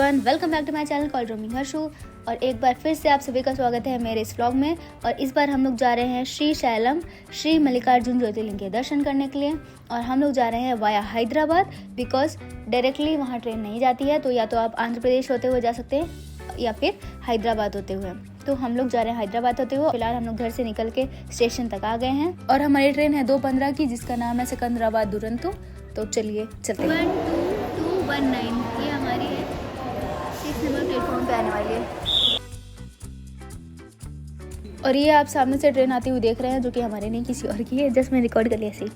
Everyone, welcome back to my channel called roaming Harshu. और एक बार फिर से आप सभी का स्वागत है मेरे इस व्लॉग में। और इस बार हम लोग जा रहे हैं श्री शैलम श्री मल्लिकार्जुन ज्योतिर्लिंग के दर्शन करने के लिए। और हम लोग जा रहे हैं वाया हैदराबाद, बिकॉज डायरेक्टली वहाँ ट्रेन नहीं जाती है। तो या तो आप आंध्र प्रदेश होते हुए जा सकते हैं या फिर हैदराबाद होते हुए। तो हम लोग जा रहे हैं हैदराबाद होते हुए। फिलहाल हम लोग घर से निकल के स्टेशन तक आ गए हैं और हमारी ट्रेन है 2:15 की, जिसका नाम है सिकंदराबाद दुरंतो। तो चलिए चलते हैं। 12219 ये हमारी है 6 नंबर प्लेटफॉर्म पे आने वाली है। और ये आप सामने से ट्रेन आती हुई देख रहे हैं, जो कि हमारे नहीं किसी और की है। जस्ट मैं रिकॉर्ड कर लिया ऐसे।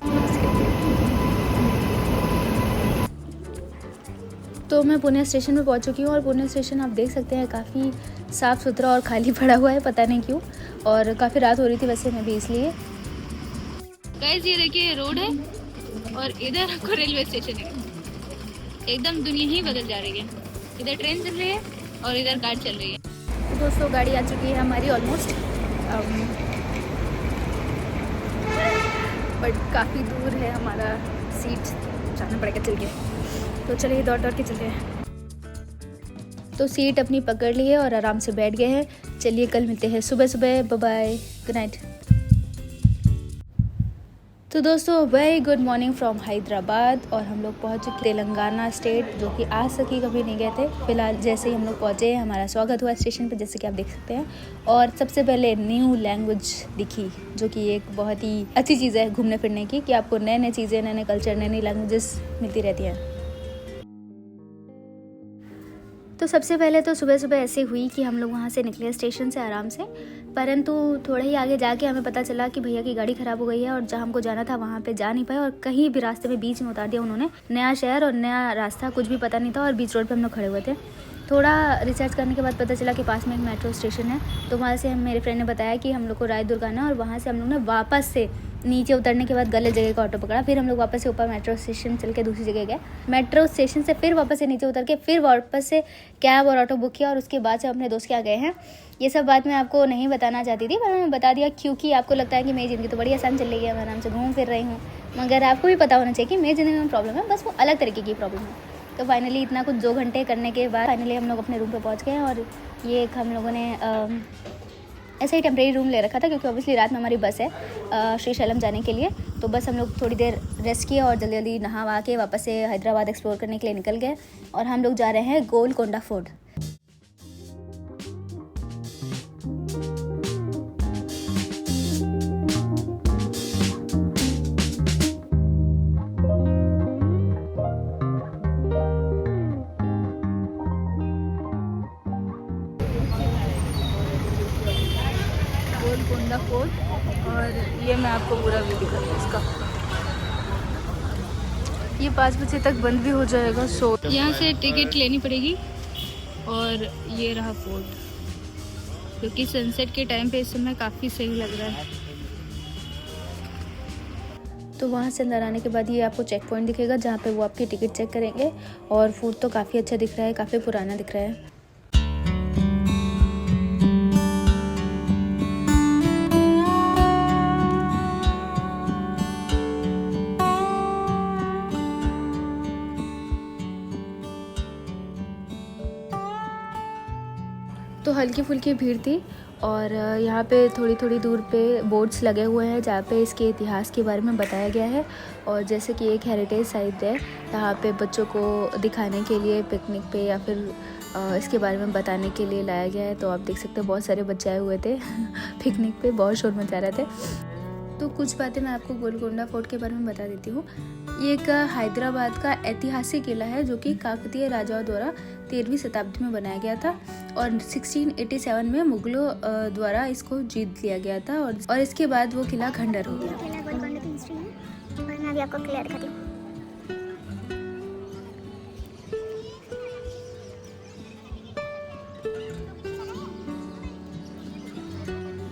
तो मैं पुणे स्टेशन में पहुंच चुकी हूँ और पुणे स्टेशन आप देख सकते हैं काफ़ी साफ़ सुथरा और खाली पड़ा हुआ है, पता नहीं क्यों। और काफ़ी रात हो रही थी वैसे मैं भी इसलिए। गाइस ये देखिए रोड है और इधर आपको रेलवे स्टेशन है। एकदम दुनिया ही बदल जा रही है। इधर ट्रेन चल रही है और इधर कार चल रही है। तो दोस्तों गाड़ी आ चुकी है हमारी ऑलमोस्ट, बट काफ़ी दूर है हमारा सीट, जाना पड़ेगा चल के। तो चलिए दौड़ दौड़ के चलते हैं। तो सीट अपनी पकड़ ली है और आराम से बैठ गए हैं। चलिए कल मिलते हैं सुबह सुबह। Bye bye, good night. तो दोस्तों very good morning from Hyderabad. और हम लोग पहुंच चुके तेलंगाना स्टेट, जो कि आज तक ही कभी नहीं गए थे। फिलहाल जैसे ही हम लोग पहुंचे हमारा स्वागत हुआ स्टेशन पर, जैसे कि आप देख सकते हैं। और सबसे पहले न्यू लैंग्वेज दिखी, जो कि एक बहुत ही अच्छी चीज़ है घूमने फिरने की, कि आपको नए नए चीज़ें, नए नए कल्चर, नई नई लैंग्वेजेस मिलती रहती हैं। तो सबसे पहले तो सुबह सुबह ऐसे हुई कि हम लोग वहाँ से निकले स्टेशन से आराम से, परंतु थोड़ा ही आगे जाके हमें पता चला कि भैया की गाड़ी ख़राब हो गई है और जहाँ हमको जाना था वहाँ पे जा नहीं पाए। और कहीं भी रास्ते में बीच में उतार दिया उन्होंने। नया शहर और नया रास्ता, कुछ भी पता नहीं था और बीच रोड पे हम लोग खड़े हुए थे। थोड़ा रिसर्च करने के बाद पता चला कि पास में एक मेट्रो स्टेशन है। तो वहाँ से मेरे फ्रेंड ने बताया कि हम लोग को रायदुर्ग आना है। और वहाँ से हम लोग ने वापस से नीचे उतरने के बाद गलत जगह का ऑटो पकड़ा। फिर हम लोग वापस से ऊपर मेट्रो स्टेशन चल के दूसरी जगह गए। मेट्रो स्टेशन से फिर वापस से नीचे उतर के फिर वापस से कैब और ऑटो बुक किया और उसके बाद से अपने दोस्त के यहाँ गए हैं। ये सब बात मैं आपको नहीं बताना चाहती थी, पर मैं बता दिया क्योंकि आपको लगता है कि मेरी ज़िंदगी तो बड़ी आसान चल रही है, मैं आराम से घूम फिर रही हूँ। मगर आपको भी पता होना चाहिए कि मेरी ज़िंदगी में प्रॉब्लम है, बस वो अलग तरीके की प्रॉब्लम है। तो फाइनली इतना कुछ 2 घंटे करने के बाद फाइनली हम लोग अपने रूम पे पहुंच गए। और ये एक हम लोगों ने ऐसा ही टेम्प्रेरी रूम ले रखा था, क्योंकि ऑब्वियसली रात में हमारी बस है श्री शैलम जाने के लिए। तो बस हम लोग थोड़ी देर रेस्ट किया और जल्दी जल्दी नहा वहा के वापस से हैदराबाद एक्सप्लोर करने के लिए निकल गए। और हम लोग जा रहे हैं गोलकोंडा फोर्ट। गोलकोंडा फोर्ट, और ये मैं आपको पूरा व्यू दिखा दूँ इसका। ये 5 बजे तक बंद भी हो जाएगा। सो यहाँ से टिकट लेनी पड़ेगी। और ये रहा फोर्ट, क्योंकि सनसेट के टाइम पे इस समय काफ़ी सही लग रहा है। तो वहाँ से अंदर आने के बाद ये आपको चेक पॉइंट दिखेगा, जहाँ पे वो आपकी टिकट चेक करेंगे। और फूड तो काफ़ी अच्छा दिख रहा है, काफ़ी पुराना दिख रहा है। तो हल्की फुल्की भीड़ थी। और यहाँ पे थोड़ी थोड़ी दूर पे बोर्ड्स लगे हुए हैं, जहाँ पे इसके इतिहास के बारे में बताया गया है। और जैसे कि एक हेरिटेज साइट है, यहाँ पे बच्चों को दिखाने के लिए पिकनिक पे या फिर इसके बारे में बताने के लिए लाया गया है। तो आप देख सकते हैं बहुत सारे बच्चे आए हुए थे पिकनिक पे, बहुत शोर मचा रहे थे। तो कुछ बातें मैं आपको गोलकोंडा फोर्ट के बारे में बता देती हूँ। ये एक हैदराबाद का ऐतिहासिक किला है, जो कि काकतीय राजाओं द्वारा 13वीं शताब्दी में बनाया गया था। और 1687 में मुगलों द्वारा इसको जीत लिया गया था। और इसके बाद वो किला खंडर हो गया। गोलकोंडा की हिस्ट्री है और मैं अभी आपको क्लियर दिखाती हूँ।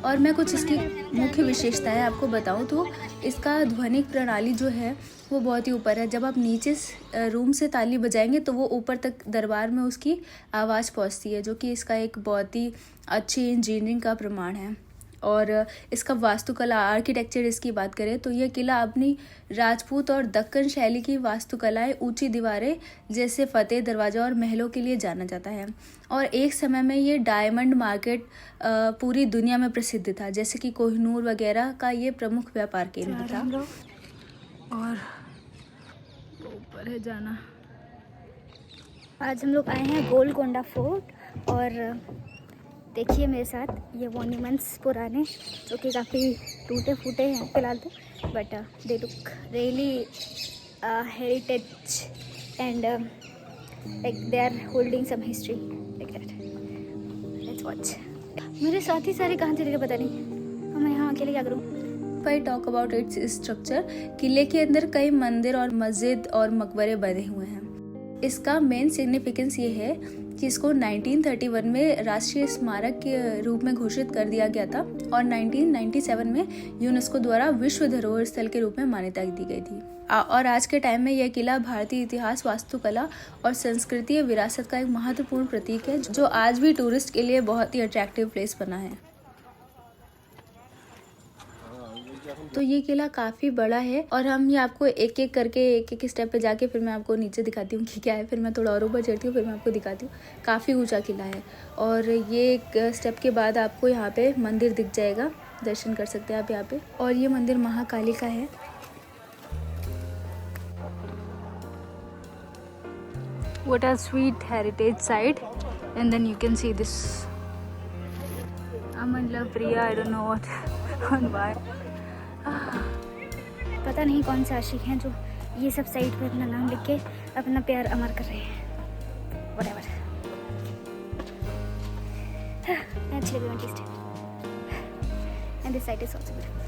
और मैं कुछ इसकी मुख्य विशेषताएं आपको बताऊं तो इसका ध्वनिक प्रणाली जो है वो बहुत ही ऊपर है। जब आप नीचे रूम से ताली बजाएंगे तो वो ऊपर तक दरबार में उसकी आवाज़ पहुंचती है, जो कि इसका एक बहुत ही अच्छी इंजीनियरिंग का प्रमाण है। और इसका वास्तुकला आर्किटेक्चर इसकी बात करें तो यह किला अपनी राजपूत और दक्कन शैली की वास्तुकलाएं, ऊंची दीवारें जैसे फतेह दरवाजा और महलों के लिए जाना जाता है। और एक समय में ये डायमंड मार्केट पूरी दुनिया में प्रसिद्ध था, जैसे कि कोहिनूर वगैरह का ये प्रमुख व्यापार केंद्र था। और ऊपर है जाना। आज हम लोग आए हैं गोलकोंडा फोर्ट और देखिए मेरे साथ ये मॉन्यूमेंट्स पुराने जो कि काफ़ी टूटे फूटे हैं फिलहाल तो, but they look really heritage and like they are holding some history like that. Let's watch. मेरे साथ ही सारे कहाँ चले गए पता नहीं, अब मैं यहाँ अकेले क्या करूँ। I talk about its structure, किले के अंदर कई मंदिर और मस्जिद और मकबरे बने हुए हैं। इसका मेन सिग्निफिकेंस ये है कि इसको 1931 में राष्ट्रीय स्मारक के रूप में घोषित कर दिया गया था और 1997 में यूनेस्को द्वारा विश्व धरोहर स्थल के रूप में मान्यता दी गई थी। और आज के टाइम में यह किला भारतीय इतिहास, वास्तुकला और संस्कृतीय विरासत का एक महत्वपूर्ण प्रतीक है, जो आज भी टूरिस्ट के लिए बहुत ही अट्रैक्टिव प्लेस बना है। तो ये किला काफ़ी बड़ा है और हम ये आपको एक एक करके एक एक स्टेप पे जाके फिर मैं आपको नीचे दिखाती हूँ कि क्या है, फिर मैं थोड़ा और ऊपर चढ़ती हूँ, फिर मैं आपको दिखाती हूँ। काफ़ी ऊंचा किला है और ये एक स्टेप के बाद आपको यहाँ पे मंदिर दिख जाएगा, दर्शन कर सकते हैं आप यहाँ पे। और ये मंदिर महाकाली का है। What a sweet heritage site, and then you can see this. I'm in love, Priya. I don't know what and why. पता नहीं कौन से आशिक हैं जो ये सब साइट पे अपना नाम लिख के अपना प्यार अमर कर रहे हैं। Whatever. Actually, we want to stay. And this site is also beautiful.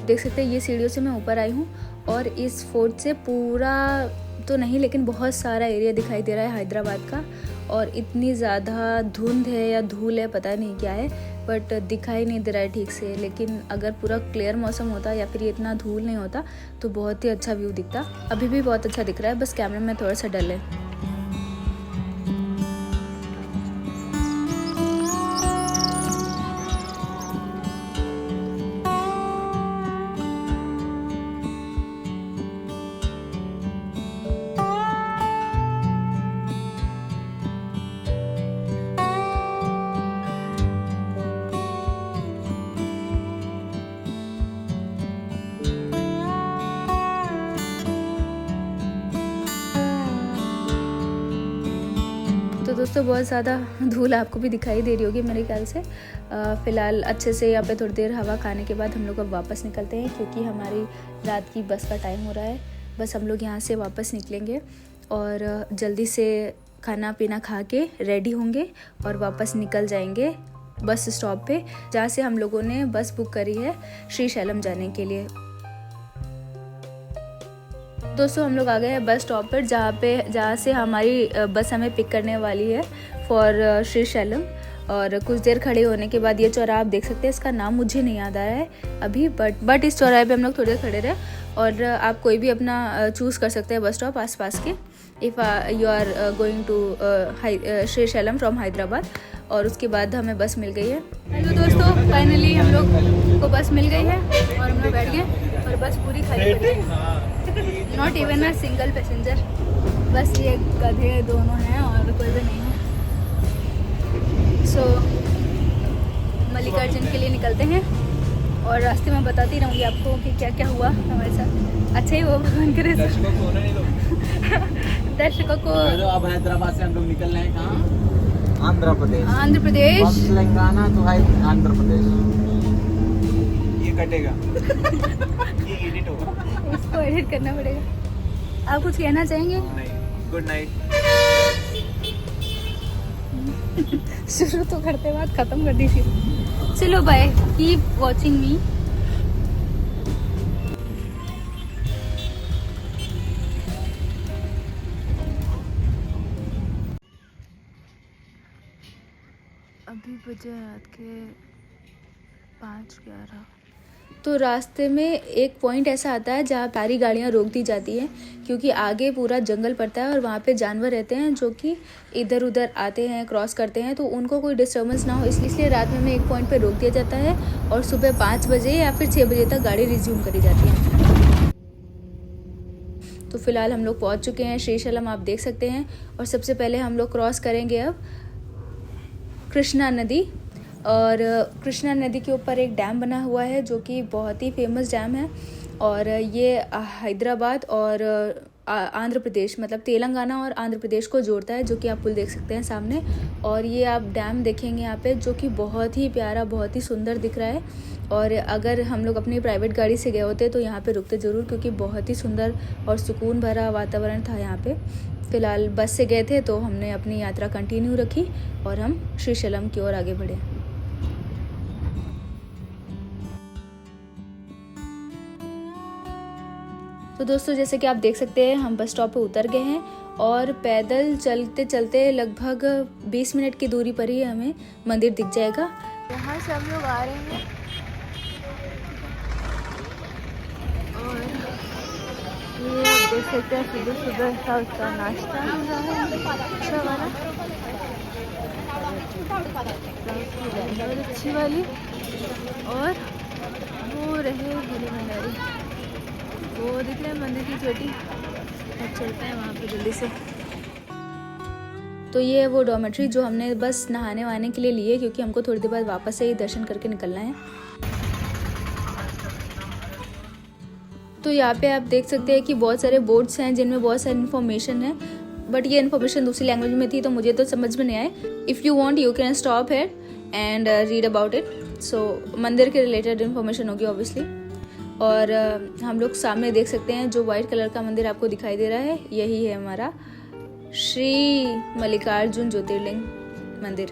देख सकते हैं ये सीढ़ियों से मैं ऊपर आई हूँ और इस फोर्ट से पूरा तो नहीं लेकिन बहुत सारा एरिया दिखाई दे रहा है हैदराबाद का। और इतनी ज़्यादा धुंध है या धूल है पता नहीं क्या है, बट दिखाई नहीं दे रहा है ठीक से। लेकिन अगर पूरा क्लियर मौसम होता या फिर ये इतना धूल नहीं होता तो बहुत ही अच्छा व्यू दिखता। अभी भी बहुत अच्छा दिख रहा है, बस कैमरे में थोड़ा सा डल है। तो दोस्तों बहुत ज़्यादा धूल आपको भी दिखाई दे रही होगी मेरे ख्याल से। फ़िलहाल अच्छे से यहाँ पे थोड़ी देर हवा खाने के बाद हम लोग अब वापस निकलते हैं, क्योंकि हमारी रात की बस का टाइम हो रहा है। बस हम लोग यहाँ से वापस निकलेंगे और जल्दी से खाना पीना खा के रेडी होंगे और वापस निकल जाएंगे बस स्टॉप पे, जहाँ से हम लोगों ने बस बुक करी है श्रीशैलम जाने के लिए। दोस्तों हम लोग आ गए हैं बस स्टॉप पर, जहाँ से हमारी बस हमें पिक करने वाली है फॉर श्रीशैलम। और कुछ देर खड़े होने के बाद ये चौराहा आप देख सकते हैं, इसका नाम मुझे नहीं याद आ रहा है अभी, बट इस चौराहे पे हम लोग थोड़ी देर खड़े रहे। और आप कोई भी अपना चूज़ कर सकते हैं बस स्टॉप आसपास के, if you are going to Srisailam from Hyderabad. और उसके बाद हमें बस मिल गई है। हेलो दोस्तों, फाइनली हम लोग को बस मिल गई है और हम लोग बैठ गए और बस पूरी खाली पड़ी है, not even a single passenger. बस ये गधे दोनों हैं और कोई भी नहीं है। सो मल्लिकार्जुन के लिए निकलते हैं और रास्ते में बताती रहूँगी आपको कि क्या क्या हुआ हमारे साथ। अच्छा ही हुआ भगवान करे। दर्शकों को अब हैदराबाद से हम लोग निकल रहे हैं कहाँ? आंध्र प्रदेश। आंध्र प्रदेश तेलंगाना तो है आंध्र प्रदेश। ये कटेगा। ये एडिट होगा। इसको एडिट करना पड़ेगा। आप कुछ कहना चाहेंगे? नहीं, गुड नाइट। शुरू तो करते बाद खत्म कर दी थी। चलो बाय, कीप वॉचिंग मी। अभी बजे रात के 5:11 तो रास्ते में एक पॉइंट ऐसा आता है जहाँ सारी गाड़ियाँ रोक दी जाती हैं, क्योंकि आगे पूरा जंगल पड़ता है और वहाँ पे जानवर रहते हैं जो कि इधर उधर आते हैं, क्रॉस करते हैं, तो उनको कोई डिस्टर्बेंस ना हो इसलिए रात में हमें एक पॉइंट पे रोक दिया जाता है और सुबह 5 बजे या फिर 6 बजे तक गाड़ी रिज्यूम करी जाती है। तो फिलहाल हम लोग पहुँच चुके हैं श्रीशैलम, आप देख सकते हैं। और सबसे पहले हम लोग क्रॉस करेंगे अब कृष्णा नदी, और कृष्णा नदी के ऊपर एक डैम बना हुआ है जो कि बहुत ही फेमस डैम है, और ये हैदराबाद और आंध्र प्रदेश मतलब तेलंगाना और आंध्र प्रदेश को जोड़ता है, जो कि आप पुल देख सकते हैं सामने। और ये आप डैम देखेंगे यहाँ पे जो कि बहुत ही प्यारा, बहुत ही सुंदर दिख रहा है। और अगर हम लोग अपनी प्राइवेट गाड़ी से गए होते तो यहाँ पे रुकते ज़रूर, क्योंकि बहुत ही सुंदर और सुकून भरा वातावरण था यहाँ पे। फ़िलहाल बस से गए थे तो हमने अपनी यात्रा कंटिन्यू रखी और हम श्रीशैलम की ओर आगे बढ़े। तो दोस्तों जैसे कि आप देख सकते हैं हम बस स्टॉप पे उतर गए हैं और पैदल चलते चलते लगभग 20 मिनट की दूरी पर ही हमें मंदिर दिख जाएगा। यहाँ से हम लोग आ रहे हैं और ये आप देख सकते हैं सुबह सुबह का उसका नाश्ता अच्छा वाला, अच्छी वाली, और वो रहे भोले भंडारी, वो दिख रहे हैं मंदिर की चोटी। अब चलते हैं वहाँ पे जल्दी से। तो ये है वो डॉर्मेट्री जो हमने बस नहाने वहाने के लिए लिए, क्योंकि हमको थोड़ी देर बाद वापस से ही दर्शन करके निकलना है। तो यहाँ पे आप देख सकते हैं कि बहुत सारे बोर्ड्स हैं जिनमें बहुत सारी इन्फॉर्मेशन है, बट ये इन्फॉर्मेशन दूसरी लैंग्वेज में थी तो मुझे तो समझ में नहीं आए। If you want you can stop here and read about it. So मंदिर के रिलेटेड इन्फॉर्मेशन होगी ऑब्वियसली। और हम लोग सामने देख सकते हैं जो वाइट कलर का मंदिर आपको दिखाई दे रहा है, यही है हमारा श्री मल्लिकार्जुन ज्योतिर्लिंग मंदिर।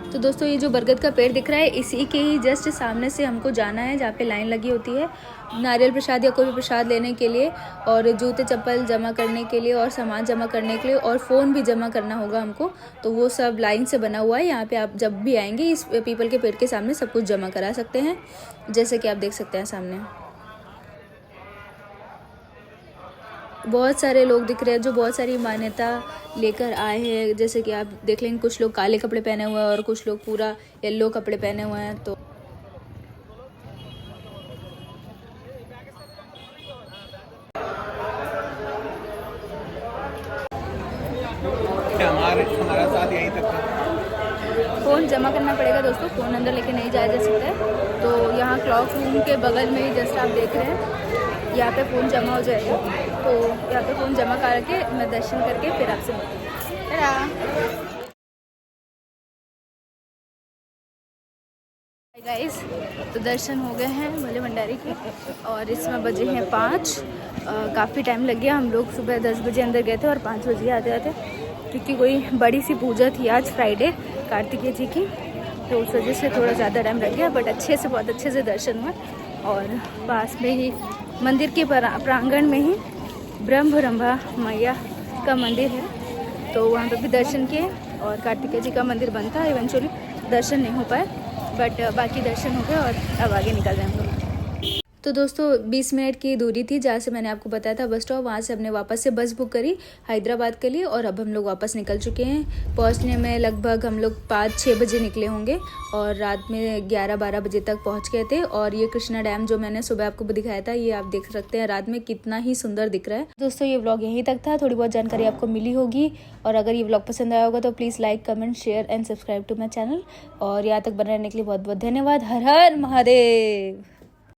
तो दोस्तों ये जो बरगद का पेड़ दिख रहा है इसी के ही जस्ट सामने से हमको जाना है, जहाँ पे लाइन लगी होती है नारियल प्रसाद या कोई भी प्रसाद लेने के लिए, और जूते चप्पल जमा करने के लिए, और सामान जमा करने के लिए, और फ़ोन भी जमा करना होगा हमको। तो वो सब लाइन से बना हुआ है। यहाँ पे आप जब भी आएंगे इस पीपल के पेड़ के सामने सब कुछ जमा करा सकते हैं, जैसे कि आप देख सकते हैं सामने। बहुत सारे लोग दिख रहे हैं जो बहुत सारी मान्यता लेकर आए हैं, जैसे कि आप देख लेंगे कुछ लोग काले कपड़े पहने हुए हैं और कुछ लोग पूरा येलो कपड़े पहने हुए हैं। तो हमारा साथ यहीं तक था। फ़ोन जमा करना पड़ेगा दोस्तों, फ़ोन अंदर लेके नहीं जाया जा सकता है। तो यहाँ क्लॉक रूम के बगल में ही जस्ट आप देख रहे हैं, यहाँ पे फ़ोन जमा हो जाएगा। तो यहाँ पे फ़ोन जमा करके मैं दर्शन करके फिर आपसे मिलूँगी। गाइस तो दर्शन हो गए हैं भोले भंडारी के, और इसमें बजे हैं 5। काफ़ी टाइम लग गया। हम लोग सुबह 10 बजे अंदर गए थे और 5 बजे आते आते, क्योंकि कोई बड़ी सी पूजा थी आज फ्राइडे कार्तिकेय जी की, तो उस वजह से थोड़ा ज़्यादा टाइम लग गया। बट अच्छे से, बहुत अच्छे से दर्शन हुआ। और पास में ही मंदिर के प्रांगण में ही ब्रह्मरंभा मैया का मंदिर है, तो वहाँ पर भी दर्शन किए। और कार्तिकेय जी का मंदिर बंद था, इवेंचुअली दर्शन नहीं हो पाए, बट बाकी दर्शन हो गए और अब आगे निकल रहे हैं हम लोग। तो दोस्तों 20 मिनट की दूरी थी जहाँ से मैंने आपको बताया था बस स्टॉप, वहाँ से हमने वापस से बस बुक करी हैदराबाद के लिए, और अब हम लोग वापस निकल चुके हैं। पहुँचने में लगभग हम लोग 5-6 बजे निकले होंगे और रात में 11-12 बजे तक पहुँच गए थे। और ये कृष्णा डैम जो मैंने सुबह आपको दिखाया था, ये आप देख सकते हैं रात में कितना ही सुंदर दिख रहा है। दोस्तों ये व्लॉग यहीं तक था, थोड़ी बहुत जानकारी आपको मिली होगी, और अगर ये व्लॉग पसंद आया होगा तो please like, comment, share and subscribe to my channel. और यहाँ तक बने रहने के लिए बहुत बहुत धन्यवाद। हर हर महादेव।